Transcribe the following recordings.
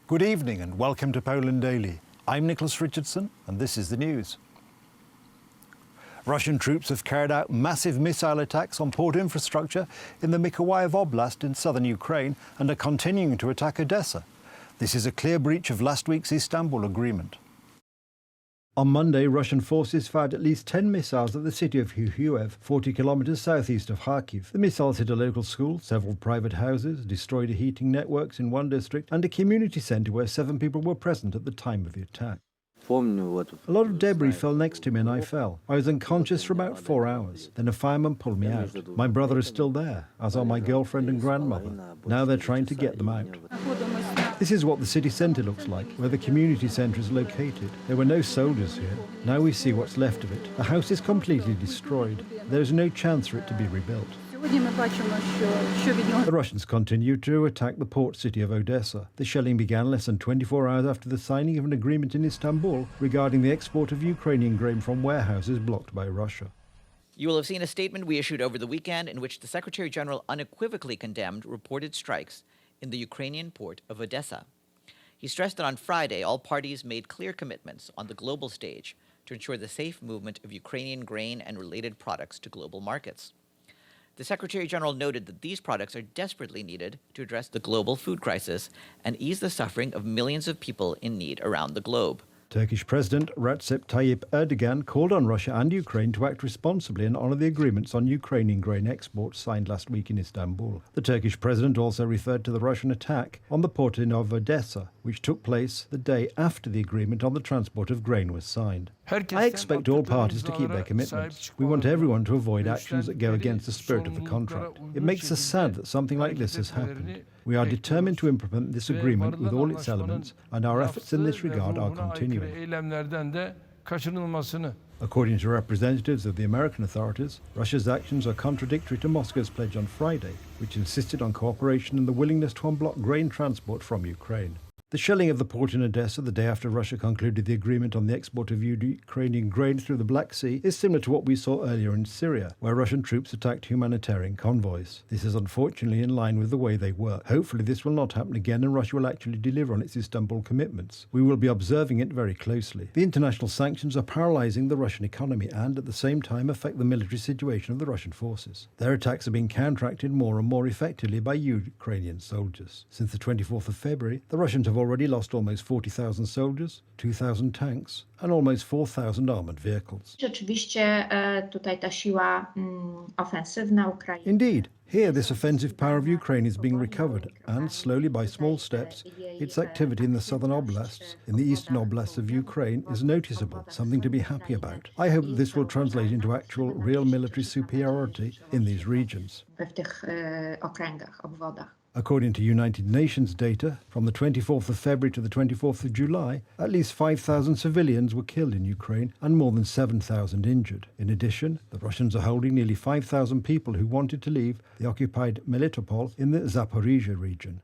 Good evening and welcome to Poland Daily. I'm Nicholas Richardson and this is the news. Russian troops have carried out massive missile attacks on port infrastructure in the Mykolaiv Oblast in southern Ukraine and are continuing to attack Odessa. This is a clear breach of last week's Istanbul agreement. On Monday, Russian forces fired at least 10 missiles at the city of Mykolaiv, 40 kilometres southeast of Kharkiv. The missiles hit a local school, several private houses, destroyed heating networks in one district and a community centre where 7 people were present at the time of the attack. A lot of debris fell next to me and I fell. I was unconscious for about 4 hours. Then a fireman pulled me out. My brother is still there, as are my girlfriend and grandmother. Now they're trying to get them out. This is what the city centre looks like, where the community centre is located. There were no soldiers here. Now we see what's left of it. The house is completely destroyed. There is no chance for it to be rebuilt. The Russians continue to attack the port city of Odessa. The shelling began less than 24 hours after the signing of an agreement in Istanbul regarding the export of Ukrainian grain from warehouses blocked by Russia. You will have seen a statement we issued over the weekend in which the Secretary General unequivocally condemned reported strikes in the Ukrainian port of Odessa. He stressed that on Friday, all parties made clear commitments on the global stage to ensure the safe movement of Ukrainian grain and related products to global markets. The Secretary General noted that these products are desperately needed to address the global food crisis and ease the suffering of millions of people in need around the globe. Turkish President Recep Tayyip Erdogan called on Russia and Ukraine to act responsibly and honour the agreements on Ukrainian grain exports signed last week in Istanbul. The Turkish president also referred to the Russian attack on the port of Odessa, which took place the day after the agreement on the transport of grain was signed. I expect all parties to keep their commitments. We want everyone to avoid actions that go against the spirit of the contract. It makes us sad that something like this has happened. We are determined to implement this agreement with all its elements, and our efforts in this regard are continuing. According to representatives of the American authorities, Russia's actions are contradictory to Moscow's pledge on Friday, which insisted on cooperation and the willingness to unblock grain transport from Ukraine. The shelling of the port in Odessa the day after Russia concluded the agreement on the export of Ukrainian grain through the Black Sea is similar to what we saw earlier in Syria, where Russian troops attacked humanitarian convoys. This is unfortunately in line with the way they work. Hopefully this will not happen again and Russia will actually deliver on its Istanbul commitments. We will be observing it very closely. The international sanctions are paralysing the Russian economy and at the same time affect the military situation of the Russian forces. Their attacks are being counteracted more and more effectively by Ukrainian soldiers. Since the 24th of February, the Russians have already lost almost 40,000 soldiers, 2,000 tanks and almost 4,000 armoured vehicles. Indeed, here this offensive power of Ukraine is being recovered and, slowly by small steps, its activity in the southern oblasts, in the eastern oblasts of Ukraine is noticeable, something to be happy about. I hope this will translate into actual real military superiority in these regions. According to United Nations data, from the 24th of February to the 24th of July, at least 5,000 civilians were killed in Ukraine and more than 7,000 injured. In addition, the Russians are holding nearly 5,000 people who wanted to leave the occupied Melitopol in the Zaporizhia region.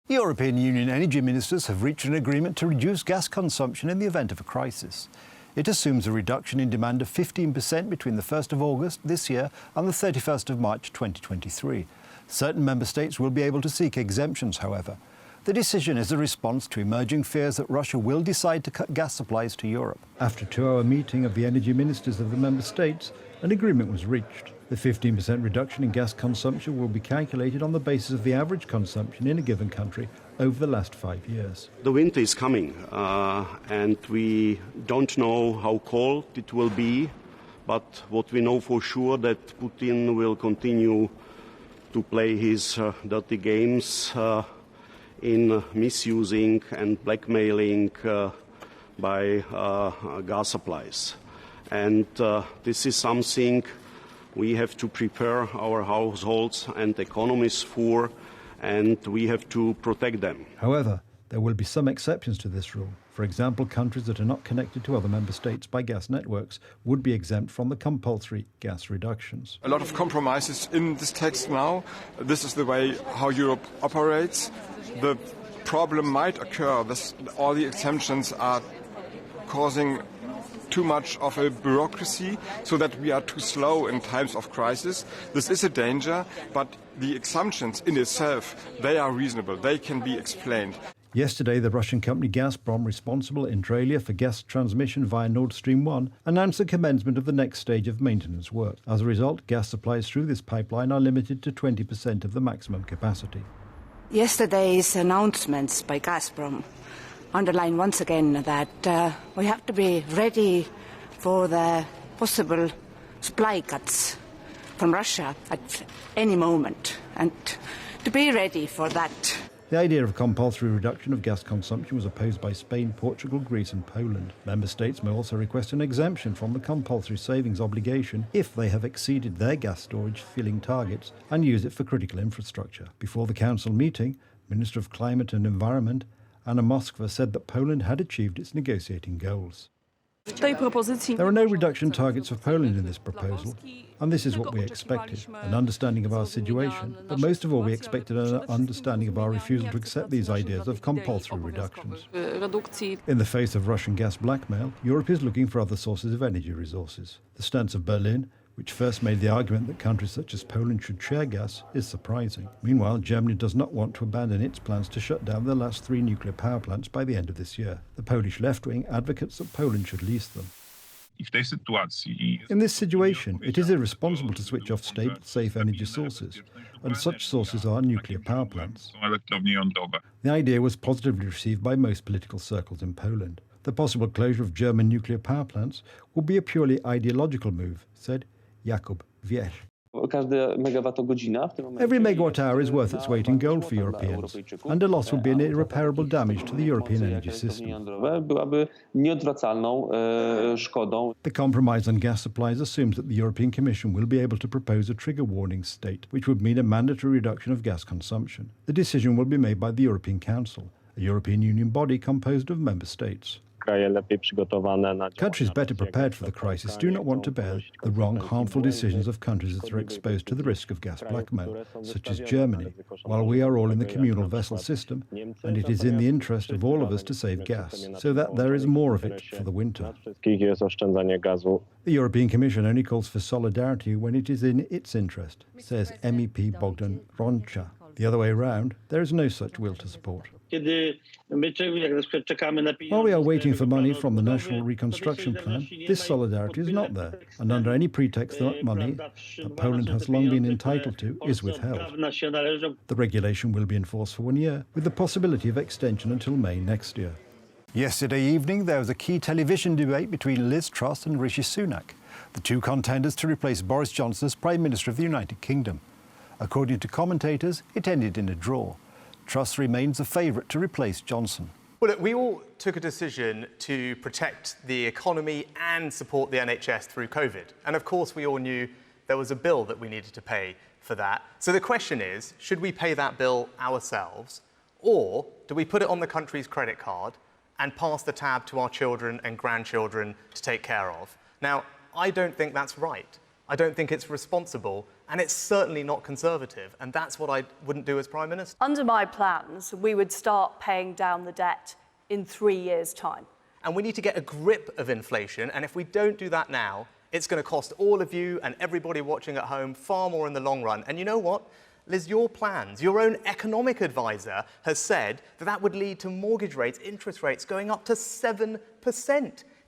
European Union energy ministers have reached an agreement to reduce gas consumption in the event of a crisis. It assumes a reduction in demand of 15% between the 1st of August this year and the 31st of March 2023. Certain member states will be able to seek exemptions, however. The decision is a response to emerging fears that Russia will decide to cut gas supplies to Europe. After a 2-hour meeting of the energy ministers of the member states, an agreement was reached. The 15% reduction in gas consumption will be calculated on the basis of the average consumption in a given country over the last 5 years. The winter is coming and we don't know how cold it will be, but what we know for sure that Putin will continue to play his dirty games in misusing and blackmailing by gas supplies. And this is something we have to prepare our households and economies for, and we have to protect them. However, there will be some exceptions to this rule. For example, countries that are not connected to other member states by gas networks would be exempt from the compulsory gas reductions. A lot of compromises in this text now. This is the way how Europe operates. The problem might occur that all the exemptions are causing too much of a bureaucracy, so that we are too slow in times of crisis. This is a danger, but the exemptions in itself, they are reasonable. They can be explained. Yesterday, the Russian company Gazprom, responsible inter alia for gas transmission via Nord Stream 1, announced the commencement of the next stage of maintenance work. As a result, gas supplies through this pipeline are limited to 20% of the maximum capacity. Yesterday's announcements by Gazprom underline once again that we have to be ready for the possible supply cuts from Russia at any moment, and to be ready for that. The idea of compulsory reduction of gas consumption was opposed by Spain, Portugal, Greece and Poland. Member states may also request an exemption from the compulsory savings obligation if they have exceeded their gas storage filling targets and use it for critical infrastructure. Before the Council meeting, Minister of Climate and Environment Anna Moskva said that Poland had achieved its negotiating goals. There are no reduction targets for Poland in this proposal, and this is what we expected, an understanding of our situation, but most of all we expected an understanding of our refusal to accept these ideas of compulsory reductions. In the face of Russian gas blackmail, Europe is looking for other sources of energy resources. The stance of Berlin, which first made the argument that countries such as Poland should share gas, is surprising. Meanwhile, Germany does not want to abandon its plans to shut down the last 3 nuclear power plants by the end of this year. The Polish left-wing advocates that Poland should lease them. In this situation, it is irresponsible to switch off stable, safe energy sources, and such sources are nuclear power plants. The idea was positively received by most political circles in Poland. The possible closure of German nuclear power plants would be a purely ideological move, said Jakub Wiech. Every megawatt hour is worth its weight in gold for Europeans, and a loss would be an irreparable damage to the European energy system. The compromise on gas supplies assumes that the European Commission will be able to propose a trigger warning state, which would mean a mandatory reduction of gas consumption. The decision will be made by the European Council, a European Union body composed of member states. Countries better prepared for the crisis do not want to bear the wrong, harmful decisions of countries that are exposed to the risk of gas blackmail, such as Germany, while we are all in the communal vessel system, and it is in the interest of all of us to save gas, so that there is more of it for the winter. The European Commission only calls for solidarity when it is in its interest, says MEP Bogdan Roncha. The other way around, there is no such will to support. While we are waiting for money from the National Reconstruction Plan, this solidarity is not there, and under any pretext that money that Poland has long been entitled to is withheld. The regulation will be enforced for 1 year, with the possibility of extension until May next year. Yesterday evening, there was a key television debate between Liz Truss and Rishi Sunak, the two contenders to replace Boris Johnson as Prime Minister of the United Kingdom. According to commentators, it ended in a draw. Truss remains the favourite to replace Johnson. Well, look, we all took a decision to protect the economy and support the NHS through COVID. And of course, we all knew there was a bill that we needed to pay for that. So the question is, should we pay that bill ourselves, or do we put it on the country's credit card and pass the tab to our children and grandchildren to take care of? Now, I don't think that's right. I don't think it's responsible, and it's certainly not conservative, and that's what I wouldn't do as Prime Minister. Under my plans, we would start paying down the debt in 3 years' time. And we need to get a grip of inflation, and if we don't do that now, it's going to cost all of you and everybody watching at home far more in the long run. And you know what? Liz, your plans, your own economic advisor has said that that would lead to mortgage rates, interest rates going up to 7%.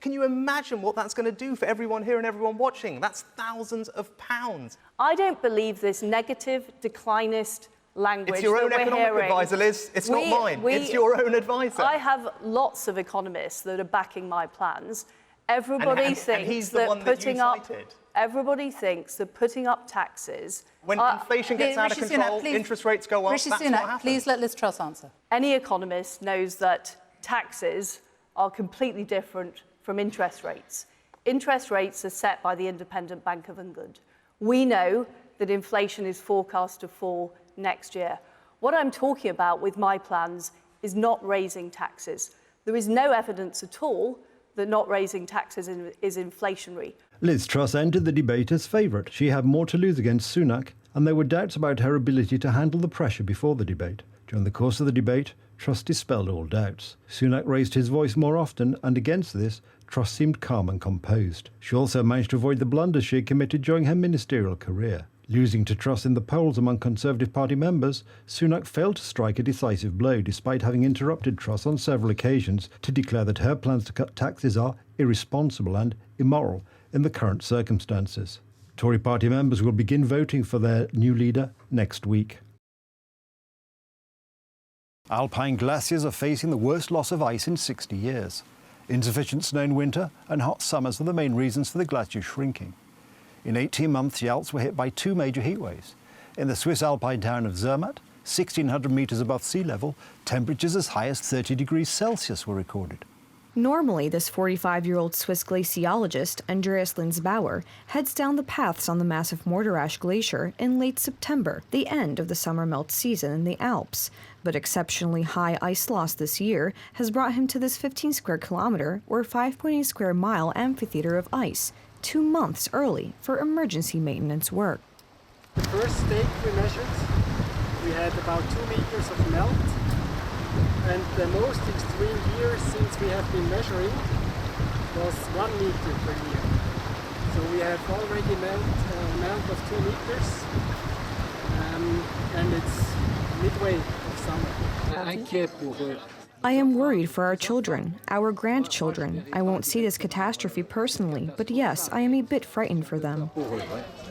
Can you imagine what that's going to do for everyone here and everyone watching? That's thousands of pounds. I don't believe this negative, declinist language. It's your own economic advisor, Liz. It's not mine. It's your own advisor. I have lots of economists that are backing my plans. Everybody thinks that putting up taxes. When inflation gets out of control, interest rates go up. Rishi Sunak, please let Liz Truss answer. Any economist knows that taxes are completely different from interest rates. Interest rates are set by the Independent Bank of England. We know that inflation is forecast to fall next year. What I'm talking about with my plans is not raising taxes. There is no evidence at all that not raising taxes is inflationary. Liz Truss entered the debate as favourite. She had more to lose against Sunak, and there were doubts about her ability to handle the pressure before the debate. During the course of the debate, Truss dispelled all doubts. Sunak raised his voice more often, and against this, Truss seemed calm and composed. She also managed to avoid the blunders she had committed during her ministerial career. Losing to trust in the polls among Conservative Party members, Sunak failed to strike a decisive blow despite having interrupted Truss on several occasions to declare that her plans to cut taxes are irresponsible and immoral in the current circumstances. Tory party members will begin voting for their new leader next week. Alpine glaciers are facing the worst loss of ice in 60 years. Insufficient snow in winter and hot summers are the main reasons for the glaciers shrinking. In 18 months, the Alps were hit by 2 major heatwaves. In the Swiss Alpine town of Zermatt, 1,600 metres above sea level, temperatures as high as 30 degrees Celsius were recorded. Normally, this 45-year-old Swiss glaciologist, Andreas Linzbauer, heads down the paths on the massive Morterasch Glacier in late September, the end of the summer melt season in the Alps. But exceptionally high ice loss this year has brought him to this 15 square kilometre or 5.8 square mile amphitheatre of ice, 2 months early for emergency maintenance work. The first stake we measured, we had about 2 meters of melt, and the most extreme year since we have been measuring was 1 meter per year. So we have already melt of 2 meters, and it's midway of summer. I am worried for our children, our grandchildren. I won't see this catastrophe personally, but yes, I am a bit frightened for them.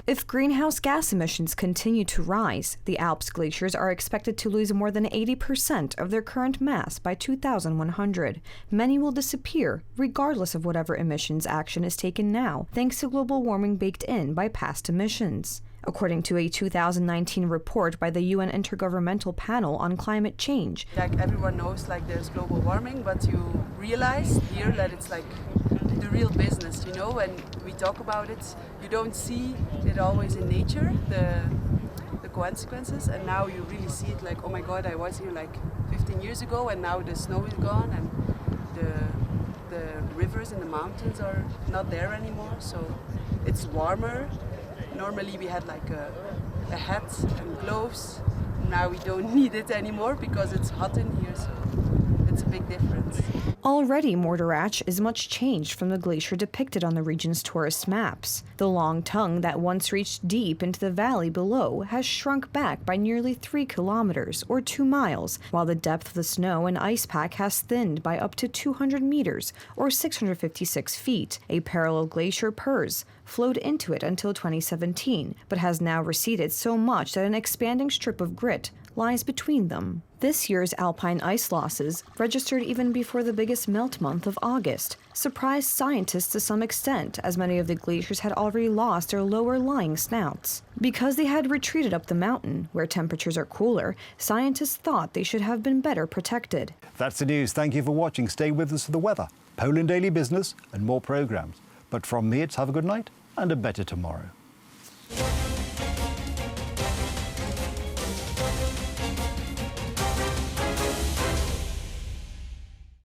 If greenhouse gas emissions continue to rise, the Alps glaciers are expected to lose more than 80% of their current mass by 2100. Many will disappear, regardless of whatever emissions action is taken now, thanks to global warming baked in by past emissions. According to a 2019 report by the UN Intergovernmental Panel on Climate Change. Like everyone knows, like there's global warming, but you realize here that it's like the real business, you know, when we talk about it, you don't see it always in nature, the consequences, and now you really see it like, oh my God, I was here like 15 years ago and now the snow is gone and the rivers and the mountains are not there anymore, so it's warmer. Normally we had like a hat and gloves. Now we don't need it anymore because it's hot in here, so it's a big difference. Already, Morterasch is much changed from the glacier depicted on the region's tourist maps. The long tongue that once reached deep into the valley below has shrunk back by nearly 3 kilometers, or 2 miles, while the depth of the snow and ice pack has thinned by up to 200 meters, or 656 feet. A parallel glacier, Purs, flowed into it until 2017, but has now receded so much that an expanding strip of grit lies between them. This year's alpine ice losses, registered even before the biggest melt month of August, surprised scientists to some extent, as many of the glaciers had already lost their lower-lying snouts. Because they had retreated up the mountain, where temperatures are cooler, scientists thought they should have been better protected. That's the news. Thank you for watching. Stay with us for the weather, Poland Daily Business, and more programmes. But from me, it's have a good night and a better tomorrow.